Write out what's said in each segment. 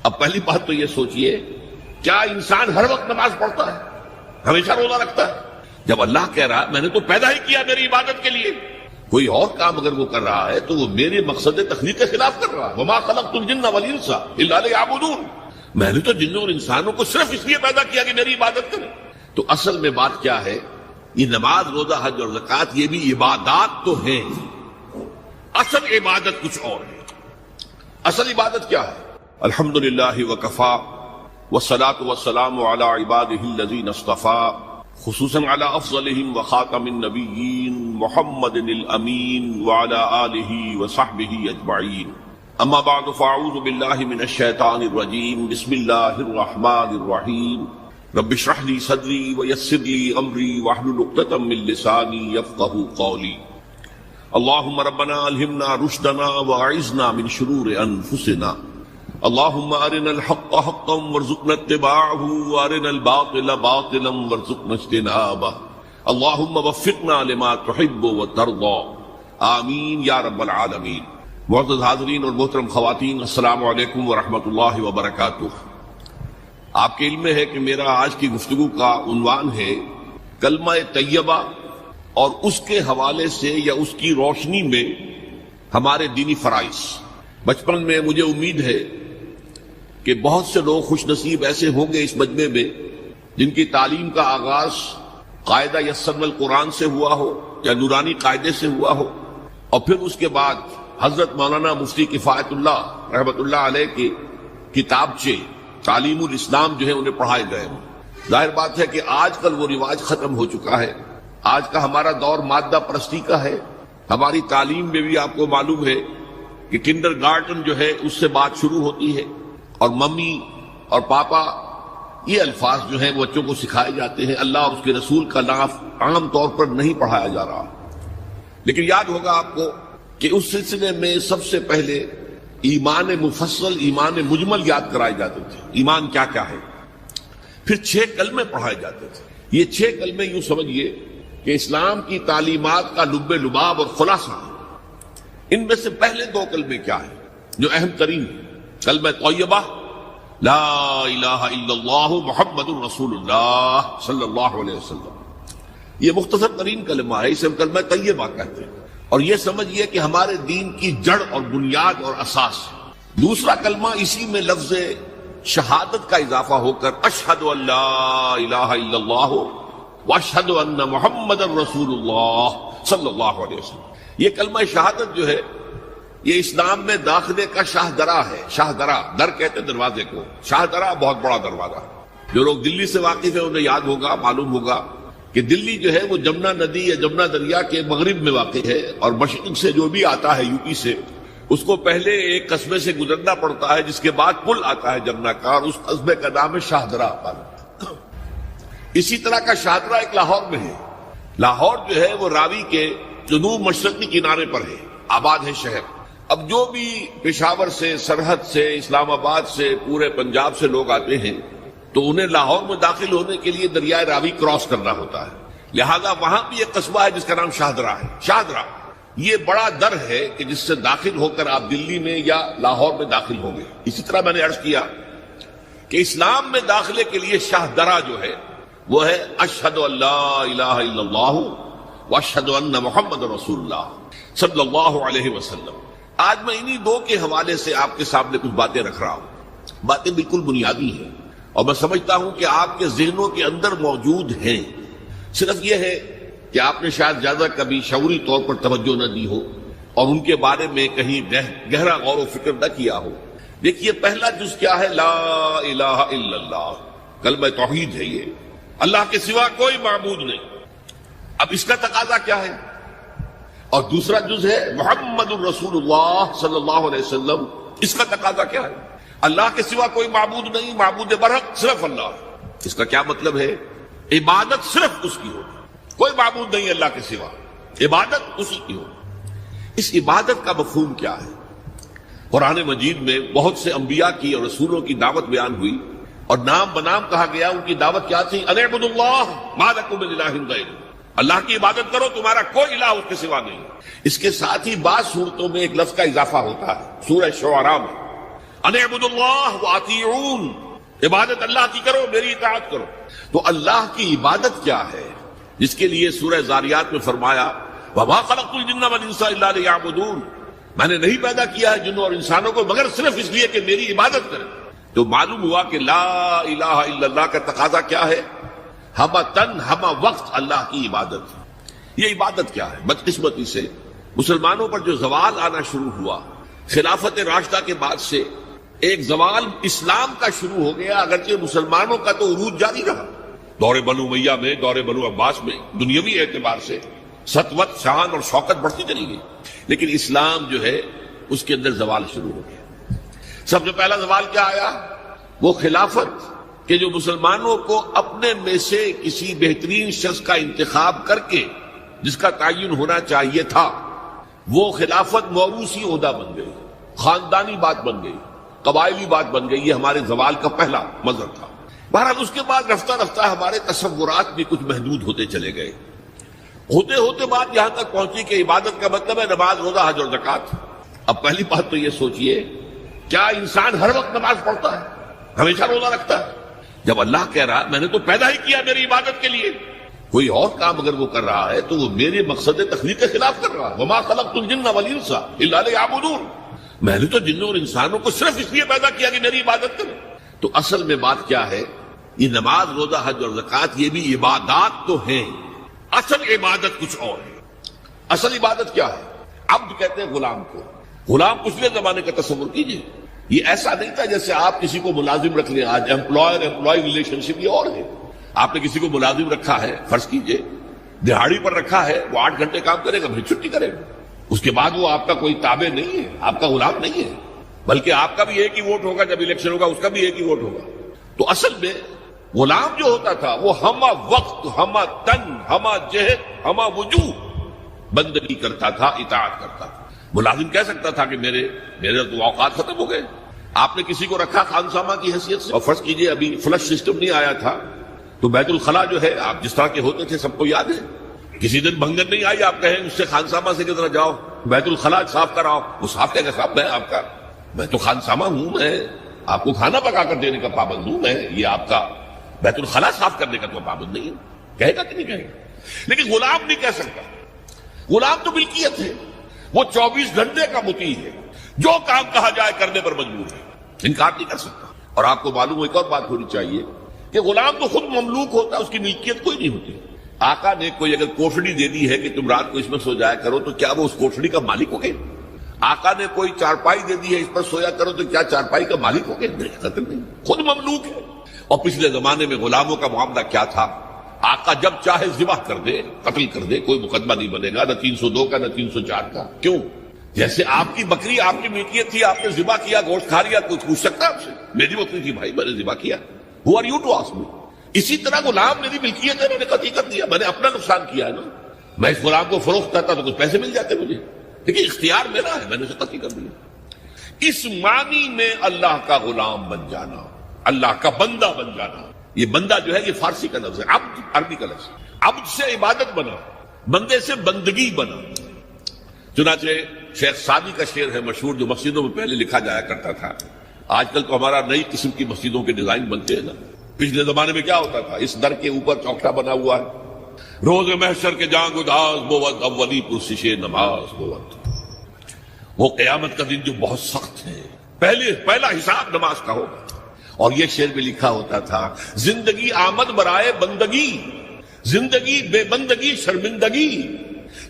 اب پہلی بات تو یہ سوچئے، کیا انسان ہر وقت نماز پڑھتا ہے، ہمیشہ روزہ رکھتا ہے؟ جب اللہ کہہ رہا ہے میں نے تو پیدا ہی کیا میری عبادت کے لیے، کوئی اور کام اگر وہ کر رہا ہے تو وہ میرے مقصد تخلیق کے خلاف کر رہا ہے۔ وما خلقت الجن والانس الا لیعبدون، میں نے تو جنوں اور انسانوں کو صرف اس لیے پیدا کیا کہ میری عبادت کریں۔ تو اصل میں بات کیا ہے، یہ نماز، روزہ، حج اور زکوٰۃ یہ بھی عبادات تو ہیں، اصل عبادت کچھ اور ہے۔ اصل عبادت کیا ہے؟ الحمدللہ وکفا والصلاۃ والسلام علی عبادہ الذین اصطفیٰ، خصوصاً علی افضلہم وخاتم النبیین محمد الامین وعلی آلہ وصحبہ اجمعین۔ اما بعد فاعوذ باللہ من الشیطان الرجیم، بسم اللہ الرحمن الرحیم، رب اشرح لی صدری ویسر لی امری واحلل عقدۃ من لسانی یفقہوا قولی۔ اللہم ربنا الہمنا رشدنا واعذنا من شرور انفسنا، اللہم ارنا الحق حقا وارزقنا اتباعہ وارنا الباطل باطلا وارزقنا اجتنابہ، اللہم وفقنا لما تحب وترضى، آمین یا رب العالمین۔ معزز حاضرین اور محترم خواتین، السلام علیکم ورحمۃ اللہ وبرکاتہ۔ آپ کے علم میں ہے کہ میرا آج کی گفتگو کا عنوان ہے کلمہ طیبہ اور اس کے حوالے سے یا اس کی روشنی میں ہمارے دینی فرائض۔ بچپن میں مجھے امید ہے کہ بہت سے لوگ خوش نصیب ایسے ہوں گے اس مجمع میں جن کی تعلیم کا آغاز قاعدہ یسرنا القرآن سے ہوا ہو یا نورانی قاعدے سے ہوا ہو، اور پھر اس کے بعد حضرت مولانا مفتی کفایت اللہ رحمۃ اللہ علیہ کے کتابچے تعلیم الاسلام جو ہے انہیں پڑھائے گئے ہوں۔ ظاہر بات ہے کہ آج کل وہ رواج ختم ہو چکا ہے، آج کا ہمارا دور مادہ پرستی کا ہے۔ ہماری تعلیم میں بھی آپ کو معلوم ہے کہ کنڈر گارٹن جو ہے اس سے بات شروع ہوتی ہے، اور ممی اور پاپا یہ الفاظ جو ہیں بچوں کو سکھائے جاتے ہیں، اللہ اور اس کے رسول کا نام عام طور پر نہیں پڑھایا جا رہا۔ لیکن یاد ہوگا آپ کو کہ اس سلسلے میں سب سے پہلے ایمان مفصل، ایمان مجمل یاد کرائے جاتے تھے، ایمان کیا کیا ہے، پھر 6 کلمے پڑھائے جاتے تھے۔ یہ 6 کلمے یوں سمجھیے کہ اسلام کی تعلیمات کا لب لباب اور خلاصہ ہے۔ ان میں سے پہلے 2 کلمے کیا ہیں جو اہم ترین ہیں؟ کلمہ طیبہ لا الہ الا اللہ محمد الرسول اللہ صلی اللہ علیہ وسلم، یہ مختصر ترین کلمہ ہے، اسے ہم کلمہ طیبہ کہتے ہیں، اور یہ سمجھیے کہ ہمارے دین کی جڑ اور بنیاد اور اساس ہے۔ دوسرا کلمہ اسی میں لفظ شہادت کا اضافہ ہو کر اشہد ان لا الہ الا اللہ واشہد ان محمد الرسول اللہ صلی اللہ علیہ وسلم۔ یہ کلمہ شہادت جو ہے یہ اسلام میں داخلے کا شاہ درا ہے۔ شاہ درا، در کہتے ہیں دروازے کو، شاہ درا بہت بڑا دروازہ۔ جو لوگ دلی سے واقف ہیں انہیں یاد ہوگا، معلوم ہوگا کہ دلی جو ہے وہ جمنا ندی یا جمنا دریا کے مغرب میں واقع ہے، اور مشرق سے جو بھی آتا ہے یو پی سے، اس کو پہلے ایک قصبے سے گزرنا پڑتا ہے جس کے بعد پل آتا ہے جمنا کا، اور اس قصبے کا نام ہے شاہ درا۔ اسی طرح کا شاہ درا ایک لاہور میں ہے۔ لاہور جو ہے وہ راوی کے جنوب مشرقی کنارے پر ہے، آباد ہے شہر۔ اب جو بھی پشاور سے، سرحد سے، اسلام آباد سے، پورے پنجاب سے لوگ آتے ہیں تو انہیں لاہور میں داخل ہونے کے لیے دریائے راوی کراس کرنا ہوتا ہے، لہذا وہاں بھی ایک قصبہ ہے جس کا نام شاہ درا ہے۔ شاہ درا یہ بڑا در ہے کہ جس سے داخل ہو کر آپ دلی میں یا لاہور میں داخل ہوں گے۔ اسی طرح میں نے عرض کیا کہ اسلام میں داخلے کے لیے شاہ درا جو ہے وہ ہے اشہد ان لا الہ الا اللہ واشہد ان محمد رسول اللہ صلی اللہ علیہ وسلم۔ آج میں انہی 2 کے حوالے سے آپ کے سامنے کچھ باتیں رکھ رہا ہوں، باتیں بالکل بنیادی ہیں، اور میں سمجھتا ہوں کہ آپ کے ذہنوں کے اندر موجود ہیں، صرف یہ ہے کہ آپ نے شاید زیادہ کبھی شعوری طور پر توجہ نہ دی ہو اور ان کے بارے میں کہیں گہرا غور و فکر نہ کیا ہو۔ دیکھیے پہلا جز کیا ہے؟ لا الہ الا اللہ، کلمہ توحید ہے یہ، اللہ کے سوا کوئی معبود نہیں۔ اب اس کا تقاضا کیا ہے؟ اور دوسرا جز ہے محمد الرسول اللہ صلی اللہ علیہ وسلم، اس کا تقاضا کیا ہے؟ اللہ کے سوا کوئی معبود نہیں، معبود برحق صرف اللہ۔ اس کا کیا مطلب ہے؟ عبادت صرف اس کی ہو، کوئی معبود نہیں اللہ کے سوا، عبادت اسی کی ہو۔ اس عبادت کا مفہوم کیا ہے؟ قرآن مجید میں بہت سے انبیاء کی اور رسولوں کی دعوت بیان ہوئی، اور نام بنام کہا گیا ان کی دعوت کیا تھی؟ ان اعبدوا اللہ ما لکم من الہ غیرہ، اللہ کی عبادت کرو، تمہارا کوئی الہ اس کے سوا نہیں۔ اس کے ساتھ ہی بعض صورتوں میں ایک لفظ کا اضافہ ہوتا ہے، سورہ شعراء میں ان اعبدوا اللہ واطیعون، عبادت اللہ کی کرو، میری اطاعت کرو۔ تو اللہ کی عبادت کیا ہے، جس کے لیے سورہ زاریات میں فرمایا وما خلقت الجن والانس الا لیعبدون، میں نے نہیں پیدا کیا ہے جنوں اور انسانوں کو مگر صرف اس لیے کہ میری عبادت کریں۔ تو معلوم ہوا کہ لا الہ الا اللہ کا تقاضا کیا ہے، ہمہ تن ہمہ وقت اللہ کی عبادت۔ یہ عبادت کیا ہے؟ بدقسمتی سے مسلمانوں پر جو زوال آنا شروع ہوا خلافت راشدہ کے بعد سے، ایک زوال اسلام کا شروع ہو گیا، اگرچہ مسلمانوں کا تو عروج جاری رہا، دور بنو امیہ میں، دور بنو عباس میں دنیاوی اعتبار سے سطوت، شان اور شوکت بڑھتی چلی گئی، لیکن اسلام جو ہے اس کے اندر زوال شروع ہو گیا۔ سب سے پہلا زوال کیا آیا؟ وہ خلافت کہ جو مسلمانوں کو اپنے میں سے کسی بہترین شخص کا انتخاب کر کے جس کا تعین ہونا چاہیے تھا، وہ خلافت موروثی عہدہ بن گئی، خاندانی بات بن گئی، قبائلی بات بن گئی۔ یہ ہمارے زوال کا پہلا منظر تھا۔ بہرحال اس کے بعد رفتہ رفتہ ہمارے تصورات بھی کچھ محدود ہوتے چلے گئے، ہوتے ہوتے بات یہاں تک پہنچی کہ عبادت کا مطلب ہے نماز، روزہ، حج اور زکوٰۃ۔ اب پہلی بات تو یہ سوچئے، کیا انسان ہر وقت نماز پڑھتا ہے، ہمیشہ روزہ رکھتا ہے؟ جب اللہ کہہ رہا میں نے تو پیدا ہی کیا میری عبادت کے لیے، کوئی اور کام اگر وہ کر رہا ہے تو وہ میرے مقصد تخلیق کے خلاف کر رہا ہے۔ وما خلقت الجن والانس الا لیعبدون، میں نے تو جنوں اور انسانوں کو صرف اس لیے پیدا کیا کہ میری عبادت کریں۔ تو اصل میں بات کیا ہے، یہ نماز، روزہ، حج اور زکوٰۃ یہ بھی عبادات تو ہیں، اصل عبادت کچھ اور ہے۔ اصل عبادت کیا ہے؟ عبد کہتے ہیں غلام کو۔ غلام پچھلے زمانے کا تصور کیجئے، یہ ایسا نہیں تھا جیسے آپ کسی کو ملازم رکھ لیں، آج امپلائر امپلائی ریلیشن شپ یہ اور ہے۔ آپ نے کسی کو ملازم رکھا ہے، فرض کیجئے دہاڑی پر رکھا ہے، وہ 8 گھنٹے کام کرے گا پھر چھٹی کرے گا، اس کے بعد وہ آپ کا کوئی تابع نہیں ہے، آپ کا غلام نہیں ہے، بلکہ آپ کا بھی ایک ہی ووٹ ہوگا، جب الیکشن ہوگا اس کا بھی ایک ہی ووٹ ہوگا۔ تو اصل میں غلام جو ہوتا تھا وہ ہمہ وقت، ہمہ تن، ہمہ جہد، ہمہ وجوہ بندگی کرتا تھا، اطاعت کرتا تھا۔ ملازم کہہ سکتا تھا کہ میرے تو اوقات ختم ہو گئے، آپ نے کسی کو رکھا خانسامہ کی حیثیت سے، اور فرض کیجئے ابھی فلش سسٹم نہیں آیا تھا تو بیت الخلاء جو ہے آپ جس طرح کے ہوتے تھے سب کو یاد ہے، کسی دن بھنگن نہیں آئی، آپ کہیں اس سے خانسامہ سے کس طرح جاؤ بیت الخلاء صاف کراؤ، وہ صاف کہے گا صاحب میں آپ کا، میں تو خانسامہ ہوں، میں آپ کو کھانا پکا کر دینے کا پابند ہوں، میں یہ آپ کا بیت الخلاء صاف کرنے کا تو پابند نہیں ہے، کہے گا کہ نہیں کہے گا؟ لیکن غلام نہیں کہہ سکتا، غلام تو ملکیت ہے، وہ 24 گھنٹے کا مطیع ہے، جو کام کہا جائے کرنے پر مجبور ہے، انکار نہیں کر سکتا۔ اور آپ کو معلوم ایک اور بات ہونی چاہیے کہ غلام تو خود مملوک ہوتا ہے، اس کی ملکیت کوئی نہیں ہوتی۔ آقا نے کوئی اگر کوٹھڑی دے دی ہے کہ تم رات کو اس میں سو جایا کرو تو کیا وہ اس کوٹھڑی کا مالک ہو گئے؟ آقا نے کوئی چارپائی دے دی ہے اس پر سویا کرو تو کیا چارپائی کا مالک ہو گئے؟ نہیں، خود مملوک ہے۔ اور پچھلے زمانے میں غلاموں کا معاملہ کیا تھا؟ آقا جب چاہے ذبح کر دے، قتل کر دے، کوئی مقدمہ نہیں بنے گا، نہ 302 کا نہ 304 کا۔ کیوں؟ جیسے آپ کی بکری آپ کی ملکیت تھی، آپ نے ذبح کیا، گوشت کھا لیا، کوئی پوچھ سکتا آپ سے؟ میری بکری تھی بھائی، میں نے ذبح کیا، Who are you to ask me؟ اسی طرح غلام میری ملکیت ہے، میں نے قتل کر دیا، میں نے اپنا نقصان کیا ہے نا، میں اس غلام کو فروخت کرتا تو کچھ پیسے مل جاتے مجھے، لیکن اختیار میرا ہے، میں نے اسے قتل کر دیا۔ اس معنی میں اللہ کا غلام بن جانا، اللہ کا بندہ بن جانا، یہ بندہ جو ہے یہ فارسی کا لفظ ہے، عبد عربی کا لفظ، عبد سے عبادت بنا، بندے سے بندگی بنا۔ چنانچہ شیخ سعدی کا شعر ہے مشہور، جو مسجدوں میں پہلے لکھا جایا کرتا تھا، آج کل تو ہمارا نئی قسم کی مسجدوں کے ڈیزائن بنتے ہیں نا، پچھلے زمانے میں کیا ہوتا تھا، اس در کے اوپر چوکٹا بنا ہوا ہے، روز محشر کے جان گداز بود اولی پرسش نماز بود۔ وہ قیامت کا دن جو بہت سخت ہے، پہلا حساب نماز کا ہوگا۔ اور یہ شعر میں لکھا ہوتا تھا، زندگی آمد برائے بندگی، زندگی بے بندگی شرمندگی،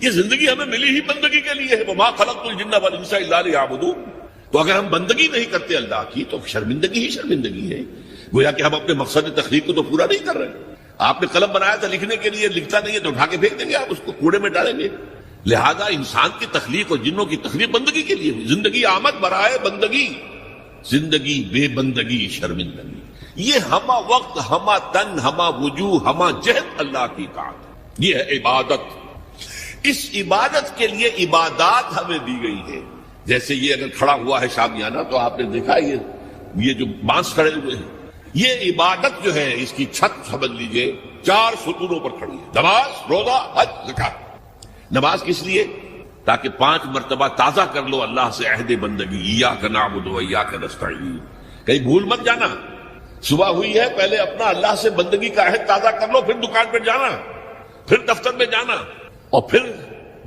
یہ زندگی ہمیں ملی ہی بندگی کے لیے ہے، وما خلقت الجن والانس الا لیعبدون۔ تو اگر ہم بندگی نہیں کرتے اللہ کی تو شرمندگی ہی شرمندگی ہے، گویا کہ ہم اپنے مقصد تخلیق کو تو پورا نہیں کر رہے۔ آپ نے قلم بنایا تھا لکھنے کے لیے، لکھتا نہیں ہے تو اٹھا کے پھینک دیں گے، آپ اس کو کوڑے میں ڈالیں گے۔ لہذا انسان کی تخلیق اور جنوں کی تخلیق بندگی کے لیے ہوئی، زندگی آمد برائے بندگی، زندگی بے بندگی شرمندگی۔ یہ ہمہ وقت، ہمہ تن، ہمہ وجوہ، ہمہ جہد اللہ کی اطاعت، یہ ہے عبادت۔ اس عبادت کے لیے عبادات ہمیں دی گئی ہے۔ جیسے یہ اگر کھڑا ہوا ہے شامیانہ تو آپ نے دیکھا یہ جو بانس کھڑے ہوئے ہیں، یہ عبادت جو ہے اس کی چھت سمجھ لیجئے 4 ستونوں پر کھڑی ہے، نماز، روزہ، حج، زکوٰۃ۔ نماز کس لیے؟ تاکہ 5 مرتبہ تازہ کر لو اللہ سے عہد بندگی، ایاک نعبد و ایاک نستعین. کہیں بھول مت جانا، صبح ہوئی ہے پہلے اپنا اللہ سے بندگی کا عہد تازہ کر لو، پھر دکان پہ جانا، پھر دفتر میں جانا، اور پھر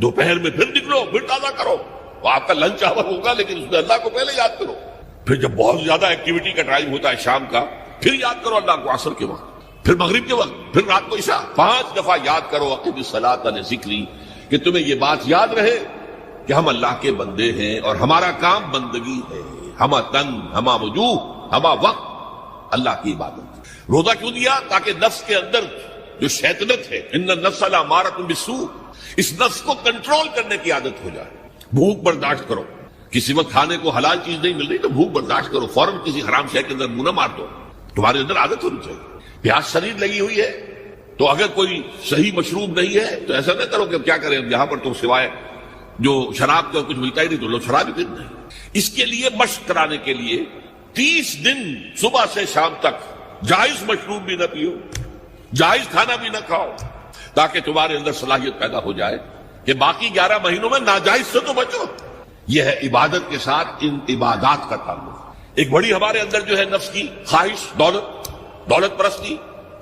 دوپہر میں پھر نکلو، پھر تازہ کرو. وہ آپ کا لنچ آور ہوگا لیکن اس میں اللہ کو پہلے یاد کرو. پھر جب بہت زیادہ ایکٹیویٹی کا ٹائم ہوتا ہے شام کا، پھر یاد کرو اللہ کو عصر کے وقت، پھر مغرب کے وقت، پھر رات کو عشاء. 5 دفعہ یاد کرو اقم الصلاۃ لذکری، کہ تمہیں یہ بات یاد رہے کہ ہم اللہ کے بندے ہیں اور ہمارا کام بندگی ہے. ہما تن، ہما وجوہ، ہما وقت اللہ کی عبادت. روزہ کیوں دیا؟ تاکہ نفس کے اندر جو شیطنت ہے، ان النفس لامارۃ بالسوء، اس نفس کو کنٹرول کرنے کی عادت ہو جائے. بھوک برداشت کرو، کسی وقت کھانے کو حلال چیز نہیں مل رہی تو بھوک برداشت کرو، فوراً کسی حرام شے کے اندر منہ نہ مار دو. تمہارے اندر عادت ہونی چاہیے. پیاس شدید لگی ہوئی ہے تو اگر کوئی صحیح مشروب نہیں ہے تو ایسا نہ کرو کہ کیا کریں یہاں پر تو سوائے جو شراب کا کچھ ملتا ہی نہیں تو لو شراب ہی پیتے ہیں. اس کے لیے مشق کرانے کے لیے 30 دن صبح سے شام تک جائز مشروب بھی نہ پیو، جائز کھانا بھی نہ کھاؤ، تاکہ تمہارے اندر صلاحیت پیدا ہو جائے کہ باقی 11 مہینوں میں ناجائز سے تو بچو. یہ ہے عبادت کے ساتھ ان عبادات کا تعلق. ایک بڑی ہمارے اندر جو ہے نفس کی خواہش، دولت پرستی،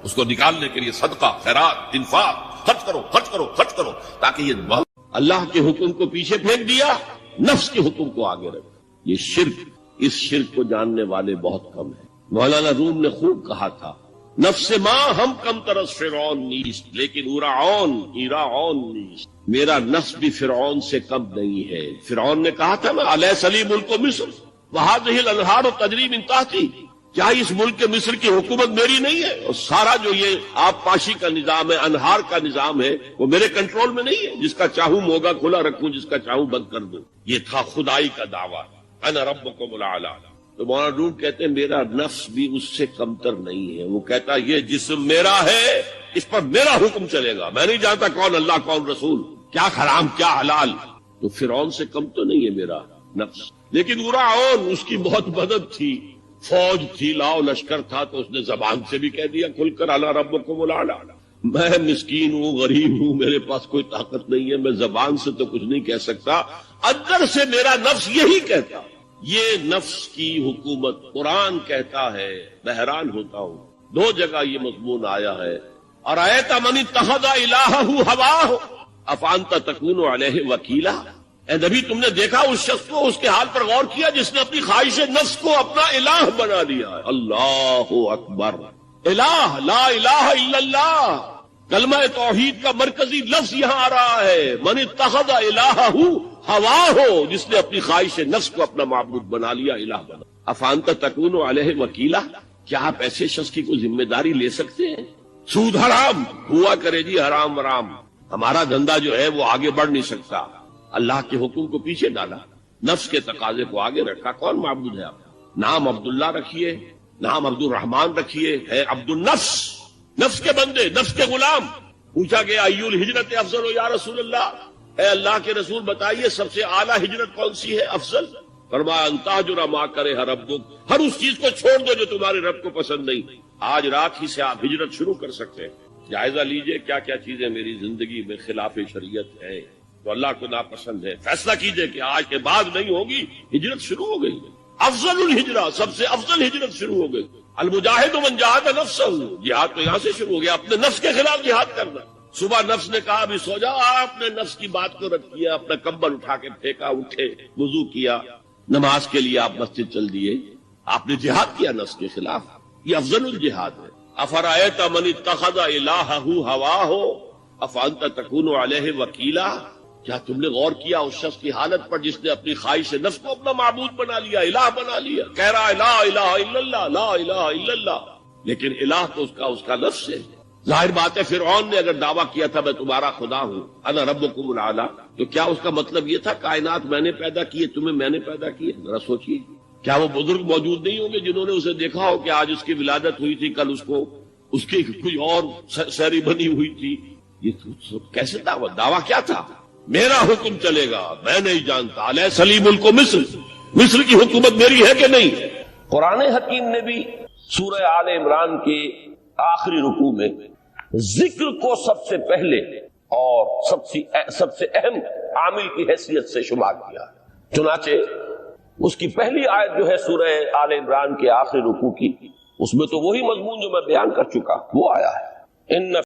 اس کو نکالنے کے لیے صدقہ، خیرات، انفاق، خرچ کرو خرچ کرو خرچ کرو، تاکہ یہ اللہ کے حکم کو پیچھے پھینک دیا، نفس کے حکم کو آگے رکھا. یہ شرک، اس شرک کو جاننے والے بہت کم ہیں. مولانا روم نے خوب کہا تھا، نفس ماں ہم کم ترس فرعون نیست لیکن ایراعون نیست. میرا نفس بھی فرعون سے کم نہیں ہے. فرعون نے کہا تھا نا الیس لی ملک مصر وہذہ الانہار تجری من تحتی، کیا اس ملک مصر کی حکومت میری نہیں ہے؟ اور سارا جو یہ آب پاشی کا نظام ہے، انہار کا نظام ہے، وہ میرے کنٹرول میں نہیں ہے. جس کا چاہوں موگا کھلا رکھوں، جس کا چاہوں بند کر دوں. یہ تھا خدائی کا دعویٰ، انا ربکم الاعلی. تو مولانا روم کہتے ہیں میرا نفس بھی اس سے کمتر نہیں ہے. وہ کہتا یہ جسم میرا ہے، اس پر میرا حکم چلے گا، میں نہیں جانتا کون اللہ کون رسول، کیا حرام کیا حلال. تو فرعون سے کم تو نہیں ہے میرا نفس. لیکن ایراعون اس کی بہت مدد تھی، فوج تھی، لاؤ لشکر تھا، تو اس نے زبان سے بھی کہہ دیا کھل کر انا ربکم الاعلی. میں مسکین ہوں، غریب ہوں، میرے پاس کوئی طاقت نہیں ہے، میں زبان سے تو کچھ نہیں کہہ سکتا، اندر سے میرا نفس یہی کہتا. یہ نفس کی حکومت قرآن کہتا ہے. میں حیران ہوتا ہوں، 2 جگہ یہ مضمون آیا ہے. ارأیت من اتخذ الہہ ہواہ افانت تکون علیہ وکیلا. اے نبی تم نے دیکھا اس شخص کو، اس کے حال پر غور کیا جس نے اپنی خواہش نفس کو اپنا الہ بنا لیا ہے. اللہ اکبر. الہ، لا الہ الا اللہ، کلمہ توحید کا مرکزی لفظ یہاں آ رہا ہے. من اتخذ الہہ ہواہ، جس نے اپنی خواہش نفس کو اپنا معبود بنا لیا، الہ بنا. افانت تکون علیہ وکیلا، کیا آپ ایسے شخص کی کوئی ذمہ داری لے سکتے ہیں؟ سود حرام ہوا کرے جی، حرام حرام، ہمارا دھندا جو ہے وہ آگے بڑھ نہیں سکتا. اللہ کے حکم کو پیچھے ڈالا، نفس کے تقاضے کو آگے رکھا. کون معبود ہے آپ؟ نام عبداللہ رکھیے، نام عبد الرحمان رکھیے، ہے عبد النفس، نفس کے بندے، نفس کے غلام. پوچھا گیا ایو الہجرت افضل یا رسول اللہ، اے اللہ کے رسول بتائیے سب سے اعلیٰ ہجرت کون سی ہے، افضل؟ فرمایا ان تہجر ما کرہ ربک، ہر اس چیز کو چھوڑ دو جو تمہارے رب کو پسند نہیں. آج رات ہی سے آپ ہجرت شروع کر سکتے ہیں. جائزہ لیجئے کیا کیا چیزیں میری زندگی میں خلاف شریعت ہے تو اللہ کو ناپسند ہے. فیصلہ کیجئے کہ آج کے بعد نہیں ہوگی. ہجرت شروع ہو گئی. افضل الہجرہ، سب سے افضل ہجرت شروع ہو گئی. المجاہد من جاہد نفسہ، جہاد تو یہاں سے شروع ہو گیا، اپنے نفس کے خلاف جہاد کرنا. صبح نفس نے کہا ابھی سو جاؤ، آپ نے نفس کی بات کو رد کیا، اپنا کمبل اٹھا کے پھینکا، اٹھے، وضو کیا، نماز کے لیے آپ مسجد چل دیے. آپ نے جہاد کیا نفس کے خلاف. یہ افضل الجہاد ہے. افرأیت من اتخذ الہہ ہواہ افانت تکون علیہ وکیلا، کیا تم نے غور کیا اس شخص کی حالت پر جس نے اپنی خواہش نفس کو اپنا معبود بنا لیا، الہ بنا لیا. کہہ رہا ہے لا الہ الا اللہ، لا الہ الا اللہ، لیکن الہ تو اس کا لفظ ہے. ظاہر بات ہے فرعون نے اگر دعویٰ کیا تھا میں تمہارا خدا ہوں، انا ربکم الاعلی، تو کیا اس کا مطلب یہ تھا کائنات میں نے پیدا کیے، تمہیں میں نے پیدا کیے؟ ذرا سوچیے، کیا وہ بزرگ موجود نہیں ہوں گے جنہوں نے اسے دیکھا ہو کہ آج اس کی ولادت ہوئی تھی، کل اس کی کوئی اور سیری بنی ہوئی تھی؟ یہ کیسے دعویٰ کیا تھا؟ میرا حکم چلے گا، میں نہیں جانتا. الیس لی ملک مصر، مصر کی حکومت میری ہے کہ نہیں؟ قرآن حکیم نے بھی سورہ آل عمران کے آخری رکوع میں ذکر کو سب سے پہلے اور سب سے اہم عامل کی حیثیت سے شمار کیا. چنانچہ اس کی پہلی آیت جو ہے سورہ آل عمران کے آخری رکوع کی، اس میں تو وہی مضمون جو میں بیان کر چکا وہ آیا ہے. ان